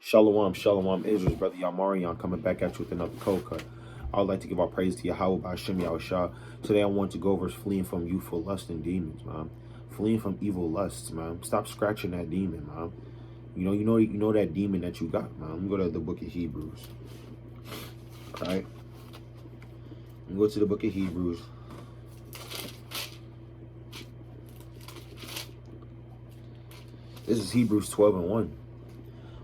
Shalom, shalom, Israel's brother Yamarian coming back at you with another cold cut. I would like to give our praise to Yahweh by Hashem Yahushua. Today I want to go over fleeing from youthful lust and demons, man. Fleeing from evil lusts, man. Stop scratching that demon, man. You know that demon that you got, man. Let me go to the book of Hebrews. All right. Let me go to the book of Hebrews. This is Hebrews 12:1.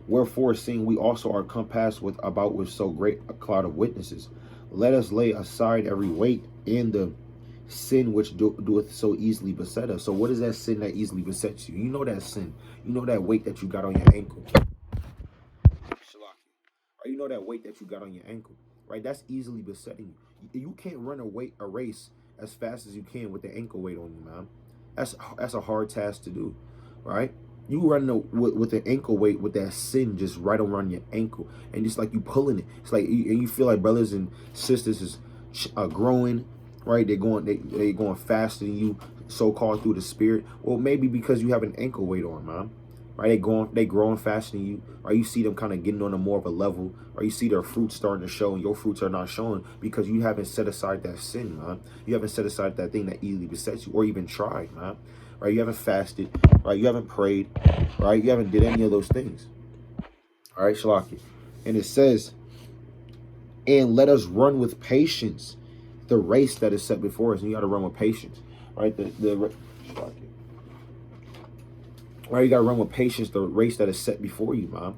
Wherefore, seeing we also are compassed about with so great a cloud of witnesses, let us lay aside every weight and the sin which doeth so easily beset us. So what is that sin that easily besets you? You know that sin. You know that weight that you got on your ankle. Or you know that weight that you got on your ankle, right? That's easily besetting you. You can't run a race as fast as you can with the ankle weight on you, man. That's a hard task to do, right? You run with the ankle weight with that sin just right around your ankle, and just like you pulling it. It's like you feel like brothers and sisters is growing, right? They're going faster than you, so called through the spirit. Well, maybe because you have an ankle weight on, man. Right? They growing faster than you. Or you see them kind of getting on a more of a level, or you see their fruits starting to show, and your fruits are not showing because you haven't set aside that sin, man. You haven't set aside that thing that easily besets you, or even tried, man. Right? You haven't fasted, right? You haven't prayed, right? You haven't did any of those things. All right, Shalaki. And it says, and let us run with patience the race that is set before us. And you got to run with patience, right? Shalaki. Right, you got to run with patience the race that is set before you, man.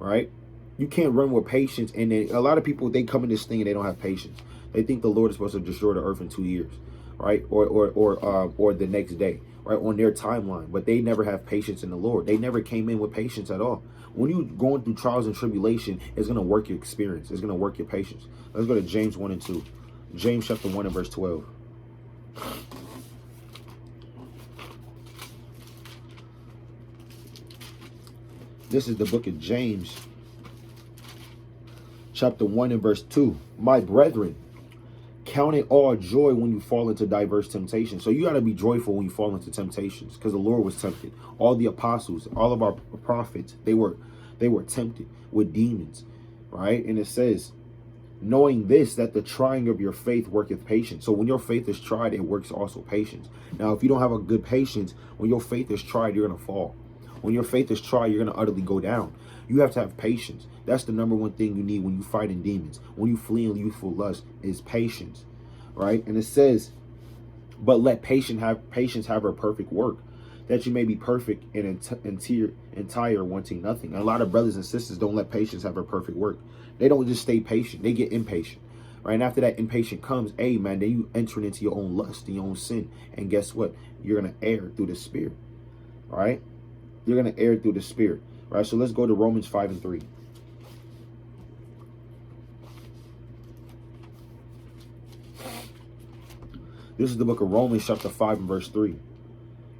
Right? You can't run with patience. And then a lot of people, they come in this thing and they don't have patience. They think the Lord is supposed to destroy the earth in 2 years, right? Or the next day, right? On their timeline. But they never have patience in the Lord. They never came in with patience at all. When you're going through trials and tribulation, it's going to work your experience. It's going to work your patience. Let's go to James 1 and 2. James chapter 1 and verse 12. This is the book of James, chapter 1 and verse 2. My brethren, count it all joy when you fall into diverse temptations. So you got to be joyful when you fall into temptations, because the Lord was tempted. All the apostles, all of our prophets, they were tempted with demons, right? And it says, knowing this, that the trying of your faith worketh patience. So when your faith is tried, it works also patience. Now, if you don't have a good patience, when your faith is tried, you're going to fall. When your faith is tried, you're going to utterly go down. You have to have patience. That's the number one thing you need when you fighting demons, when you flee in youthful lust, is patience, right? And it says, but let patience have her perfect work, that you may be perfect and entire, wanting nothing. And a lot of brothers and sisters don't let patience have her perfect work. They don't just stay patient. They get impatient, right? And after that impatient comes, hey, man, then you enter into your own lust and your own sin. And guess what? You're going to err through the spirit, all right? You're going to err through the spirit, right? So let's go to Romans 5 and 3. This is the book of Romans chapter 5 and verse 3.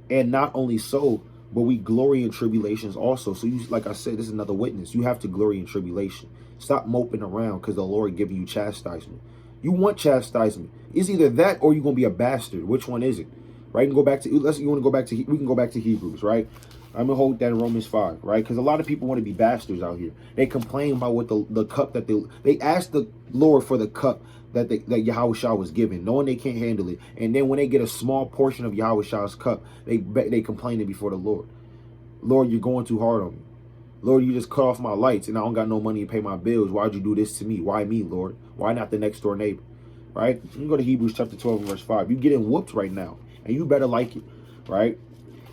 And not only so, but we glory in tribulations also. So you, like I said, this is another witness. You have to glory in tribulation. Stop moping around because the Lord giving you chastisement. You want chastisement. It's either that or you're going to be a bastard. Which one is it? Right? You can go back to, we can go back to Hebrews, right? I'm going to hold that in Romans 5, right? Because a lot of people want to be bastards out here. They complain about what the cup that they ask the Lord for the cup that Yahushua was given, knowing they can't handle it. And then when they get a small portion of Yahushua's cup, they complain before the Lord. Lord, you're going too hard on me. Lord, you just cut off my lights and I don't got no money to pay my bills. Why'd you do this to me? Why me, Lord? Why not the next door neighbor? Right? You can go to Hebrews chapter 12 and verse 5. You're getting whooped right now, and you better like it, right?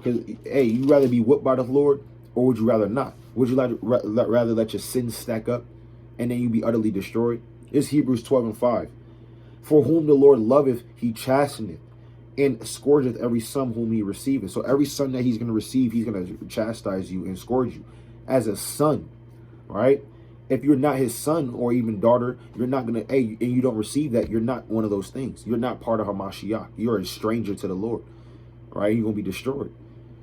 Because, hey, you rather be whooped by the Lord, or would you rather not? Would you rather let your sins stack up and then you be utterly destroyed? It's Hebrews 12 and 5. For whom the Lord loveth, he chasteneth, and scourgeth every son whom he receiveth. So every son that he's going to receive, he's going to chastise you and scourge you as a son, right? If you're not his son or even daughter, you're not going to, and you don't receive that, you're not one of those things. You're not part of Hamashiach. You're a stranger to the Lord, right? You're going to be destroyed.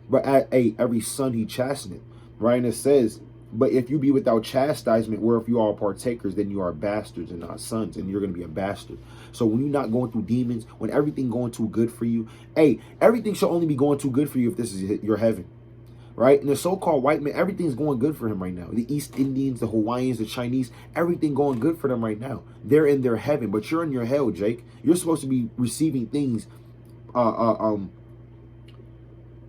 But every son he chasteneth, right? And it says, but if you be without chastisement, where if you are partakers, then you are bastards and not sons, and you're going to be a bastard. So when you're not going through demons, when everything going too good for you, everything should only be going too good for you if this is your heaven. right? And the so-called white man, everything's going good for him right now. The East Indians, the Hawaiians, the Chinese, everything going good for them right now. They're in their heaven, but you're in your hell, Jake. You're supposed to be receiving things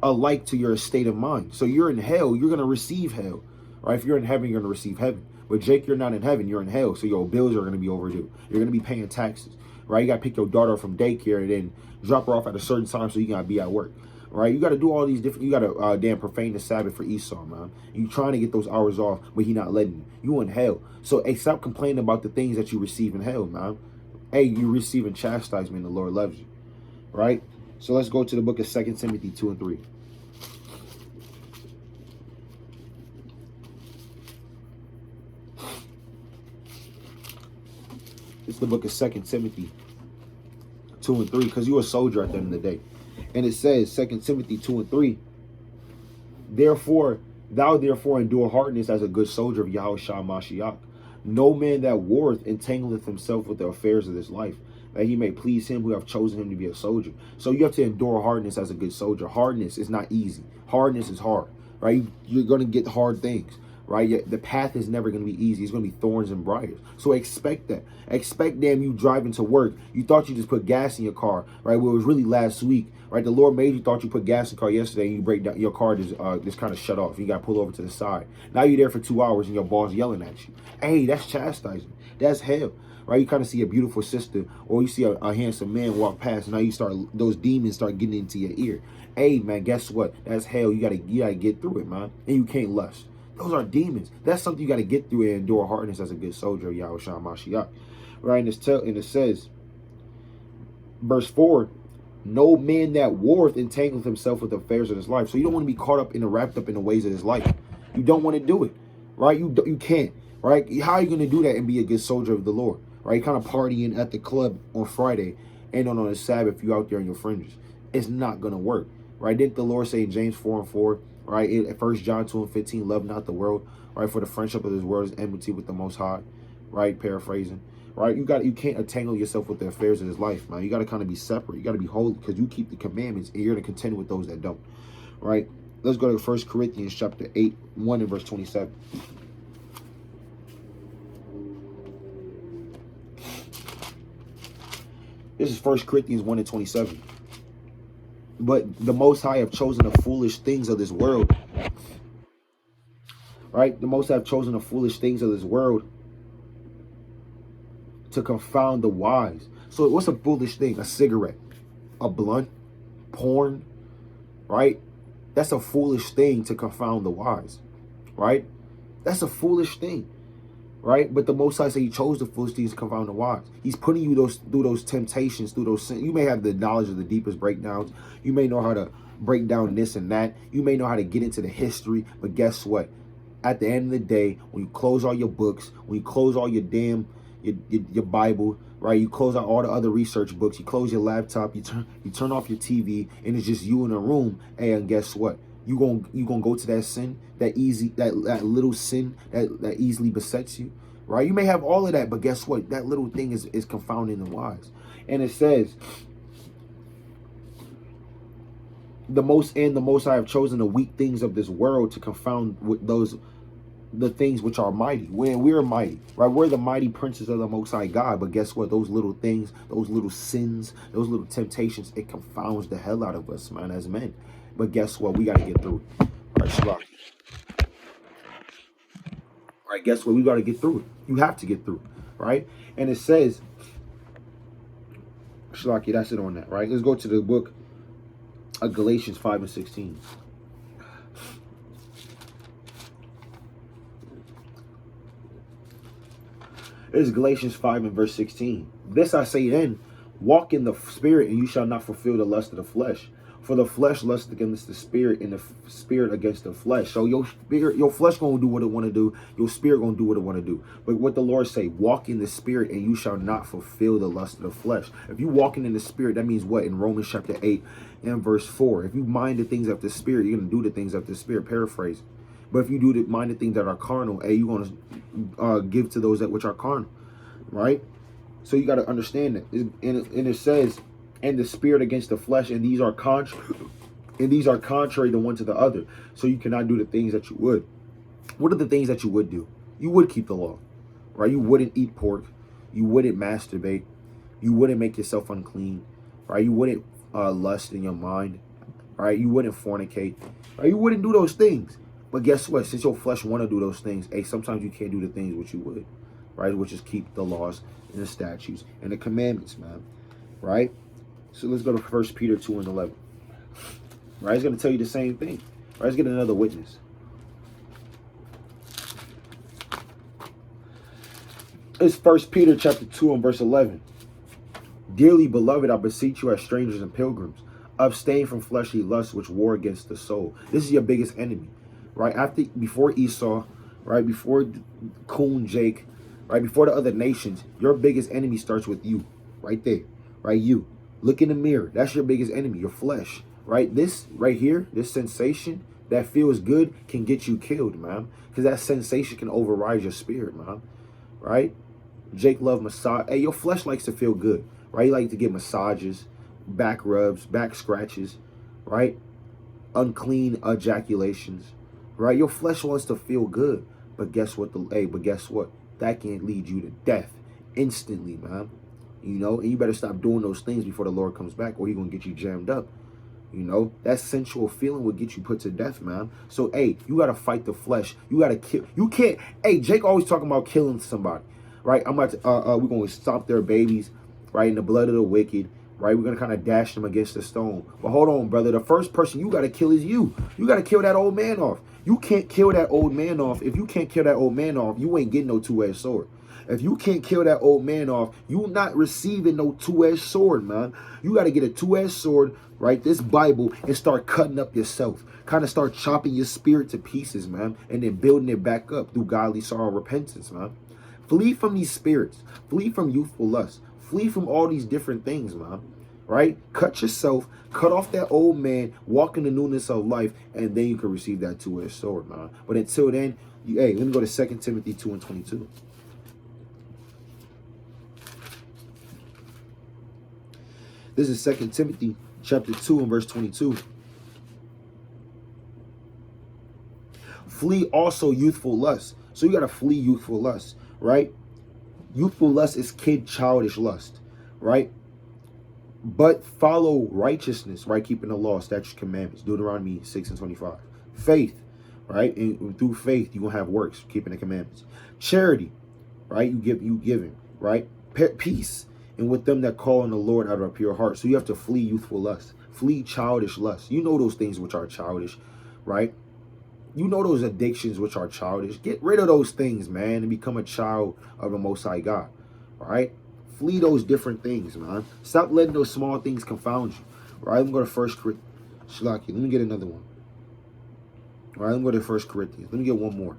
alike to your state of mind. So you're in hell, you're going to receive hell, right? If you're in heaven, you're going to receive heaven. But Jake, you're not in heaven, you're in hell. So your bills are going to be overdue. You're going to be paying taxes, right? You got to pick your daughter up from daycare and then drop her off at a certain time so you got to be at work, right? You got to do all these different, you got to damn profane the Sabbath for Esau, man. You trying to get those hours off, but he not letting you. You in hell. So hey, stop complaining about the things that you receive in hell, man. Hey, you're receiving chastisement. The Lord loves you, right? So let's go to the book of 2 Timothy 2 and 3. It's the book of 2 Timothy 2 and 3, because you're a soldier at the end of the day. And it says, 2 Timothy 2 and 3, thou therefore endure hardness as a good soldier of Yahushua Mashiach. No man that warreth entangleth himself with the affairs of this life, that he may please him who have chosen him to be a soldier. So you have to endure hardness as a good soldier. Hardness is not easy. Hardness is hard, right? You're going to get hard things, right? The path is never going to be easy. It's going to be thorns and briars. So expect that. Expect, damn, you driving to work. You thought you just put gas in your car, right? Well, it was really last week, right? The Lord made you thought you put gas in your car yesterday and you break down, your car just kind of shut off. You got to pull over to the side. Now you're there for 2 hours and your boss yelling at you. Hey, that's chastisement. That's hell. Right, you kind of see a beautiful sister, or you see a handsome man walk past, and now those demons start getting into your ear. Hey, man, guess what? That's hell. You gotta get through it, man, and you can't lust. Those are demons. That's something you gotta get through and endure hardness as a good soldier of Yahushua Mashiach. Right, and it says, verse 4, no man that warreth entangleth himself with the affairs of his life. So you don't want to be caught up in wrapped up in the ways of his life. You don't want to do it, right? You can't, right? How are you going to do that and be a good soldier of the Lord? Right, you kind of partying at the club on Friday and on a Sabbath you out there in your fringes. It's not gonna work, right? Didn't the Lord say in James 4 and 4, right? In 1 John 2 and 15, love not the world, right? For the friendship of this world is enmity with the Most High, right? Paraphrasing, right? You can't entangle yourself with the affairs of this life, man. You got to kind of be separate. You got to be holy because you keep the commandments and you're gonna contend with those that don't, right? Let's go to 1 Corinthians chapter 8, 1 and verse 27. This is 1 Corinthians 1 and 27. But the Most High have chosen the foolish things of this world. Right? The Most High have chosen the foolish things of this world to confound the wise. So what's a foolish thing? A cigarette, a blunt, porn, right? That's a foolish thing to confound the wise, right? That's a foolish thing. Right, but the Most High say He chose the foolish things to confound the wise. He's putting you through those temptations, through those sins. You may have the knowledge of the deepest breakdowns. You may know how to break down this and that. You may know how to get into the history. But guess what? At the end of the day, when you close all your books, when you close all your damn your Bible, right? You close out all the other research books. You close your laptop. You turn off your TV, and it's just you in a room. Hey, and guess what? You gonna go to that sin, that little sin that easily besets you, right? You may have all of that, but guess what? That little thing is confounding the wise. And it says, the Most High have chosen the weak things of this world to confound with the things which are mighty. When we're mighty, right? We're the mighty princes of the Most High God. But guess what? Those little things, those little sins, those little temptations, it confounds the hell out of us, man, as men. But guess what? We got to get through it. Right, Shalaki. Right, guess what? We got to get through it. You have to get through it, right? And it says, Shalaki, that's it on that, right? Let's go to the book of Galatians 5 and 16. This is Galatians 5 and verse 16. This I say then, walk in the spirit, and you shall not fulfill the lust of the flesh. For the flesh lusts against the spirit, and the spirit against the flesh. So your flesh gonna do what it want to do. Your spirit gonna do what it want to do. But what the Lord say, walk in the spirit, and you shall not fulfill the lust of the flesh. If you walking in the spirit, that means what? In Romans chapter 8 and verse 4. If you mind the things of the spirit, you're gonna do the things of the spirit. Paraphrase. But if you do mind the things that are carnal, hey, you're gonna give to those that which are carnal, right? So you got to understand that. And it says, and the spirit against the flesh, and these are contrary And these are contrary to one to the other. So you cannot do the things that you would. What are the things that you would do? You would keep the law, right? You wouldn't eat pork. You wouldn't masturbate. You wouldn't make yourself unclean, right? You wouldn't lust in your mind, right? You wouldn't fornicate, right? You wouldn't do those things. But guess what? Since your flesh want to do those things, hey, sometimes you can't do the things which you would, right? Which is keep the laws and the statutes and the commandments, man, right? So let's go to 1 Peter 2 and 11. Right? It's going to tell you the same thing. Right? Let's get another witness. It's 1 Peter chapter 2 and verse 11. Dearly beloved, I beseech you as strangers and pilgrims, abstain from fleshly lusts which war against the soul. This is your biggest enemy. Right? Before Esau, right? Before Coon Jake, right? Before the other nations, your biggest enemy starts with you. Right there. Right? You. Look in the mirror. That's your biggest enemy, your flesh. Right? This right here, this sensation that feels good can get you killed, man. Because that sensation can override your spirit, man. Right? Jake love massage. Hey, your flesh likes to feel good, right? You like to get massages, back rubs, back scratches, right? Unclean ejaculations, right? Your flesh wants to feel good, but guess what? But guess what? That can lead you to death instantly, man. You know, and you better stop doing those things before the Lord comes back, or He's gonna get you jammed up. You know, that sensual feeling will get you put to death, man. So, hey, you got to fight the flesh. You got to kill. You can't. Hey, Jake always talking about killing somebody, right? I'm about to, we're going to stomp their babies, right, in the blood of the wicked, right? We're going to kind of dash them against the stone. But hold on, brother. The first person you got to kill is you. You got to kill that old man off. You can't kill that old man off. If you can't kill that old man off, you ain't getting no two-edged sword. If you can't kill that old man off, you not receiving no two-edged sword, man. You got to get a two-edged sword, right, this Bible, and start cutting up yourself. Kind of start chopping your spirit to pieces, man, and then building it back up through godly sorrow and repentance, man. Flee from these spirits. Flee from youthful lust. Flee from all these different things, man, right? Cut yourself. Cut off that old man. Walk in the newness of life, and then you can receive that two-edged sword, man. But until then, hey, let me go to 2 Timothy 2 and 22. This is 2 Timothy chapter 2 and verse 22. Flee also youthful lust. So you got to flee youthful lust, right? Youthful lust is childish lust, right? But follow righteousness, right? Keeping the law, statutes, commandments. Deuteronomy 6 and 25. Faith, right? And through faith, you're going to have works, keeping the commandments. Charity, right? You giving, right? Peace. And with them that call on the Lord out of a pure heart. So you have to flee youthful lust. Flee childish lust. You know those things which are childish, right? You know those addictions which are childish. Get rid of those things, man, and become a child of the Most High God, all right? Flee those different things, man. Stop letting those small things confound you, all right? Let me go to 1 Corinthians. Shlaki, let me get another one. All right, let me go to 1 Corinthians. Let me get one more.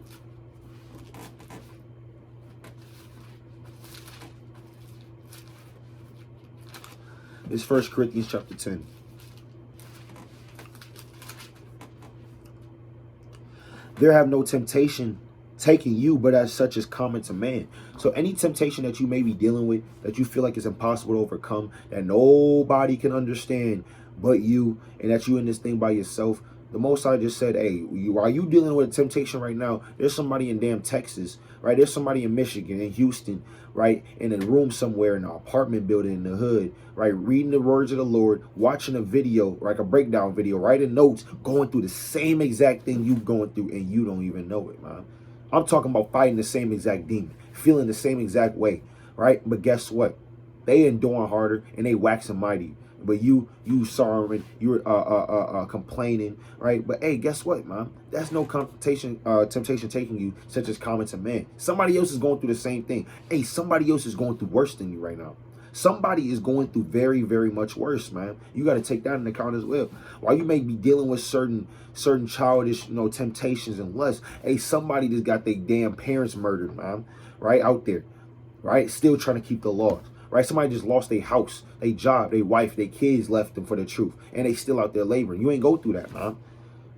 It's 1 Corinthians chapter 10. There have no temptation taking you, but as such is common to man. So any temptation that you may be dealing with, that you feel like is impossible to overcome, that nobody can understand but you, and that you in this thing by yourself, the Most High just said, hey, are you dealing with a temptation right now? There's somebody in damn Texas, right? There's somebody in Michigan, in Houston, right? In a room somewhere in an apartment building in the hood, right? Reading the words of the Lord, watching a video, like a breakdown video, writing notes, going through the same exact thing you going through, and you don't even know it, man. I'm talking about fighting the same exact demon, feeling the same exact way, right? But guess what? They enduring harder and they waxing mighty. But you sorrowing, you're complaining, right? But hey, guess what, man? That's no temptation taking you, such as common to man. Somebody else is going through the same thing. Hey, somebody else is going through worse than you right now. Somebody is going through very, very much worse, man. You got to take that into account as well. While you may be dealing with certain childish, temptations and lusts, hey, somebody just got their damn parents murdered, man, right out there, right? Still trying to keep the laws. Right? Somebody just lost their house, their job, their wife, their kids left them for the truth. And they still out there laboring. You ain't go through that, man.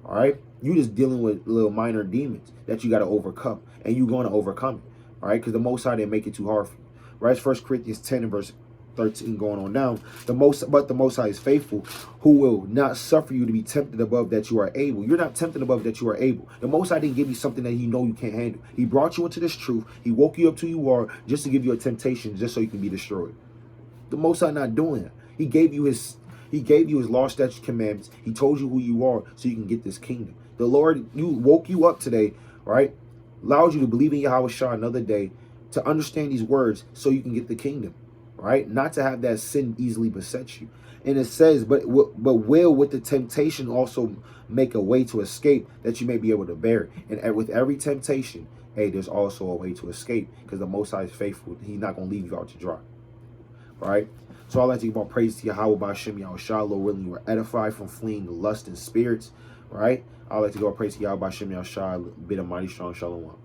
All right? You just dealing with little minor demons that you got to overcome. And you going to overcome it. All right? Because the Most High didn't make it too hard for you. Right? It's 1 Corinthians 10 and verse 13 going on down. The Most High is faithful, who will not suffer you to be tempted above that you are able. You're not tempted above that you are able. The Most High didn't give you something that He know you can't handle. He brought you into this truth. He woke you up to you are, just to give you a temptation, just so you can be destroyed. The Most High not doing that. He gave you His law, statutes, commandments. He told you who you are so you can get this kingdom. The Lord woke you up today, right? Allowed you to believe in Yahweh Shah another day, to understand these words so you can get the kingdom, right? Not to have that sin easily beset you. And it says, but will with the temptation also make a way to escape, that you may be able to bear it. And with every temptation, hey, there's also a way to escape, because the Most High is faithful. He's not going to leave you out to dry, right? So I'd like to give all praise to Yahweh B'Shem Yahweh Shah. Lord willing, you were edified from fleeing lust and spirits, right? I'd like to give all praise to Yahweh B'Shem Yahweh Shah. Bid a mighty strong shalom.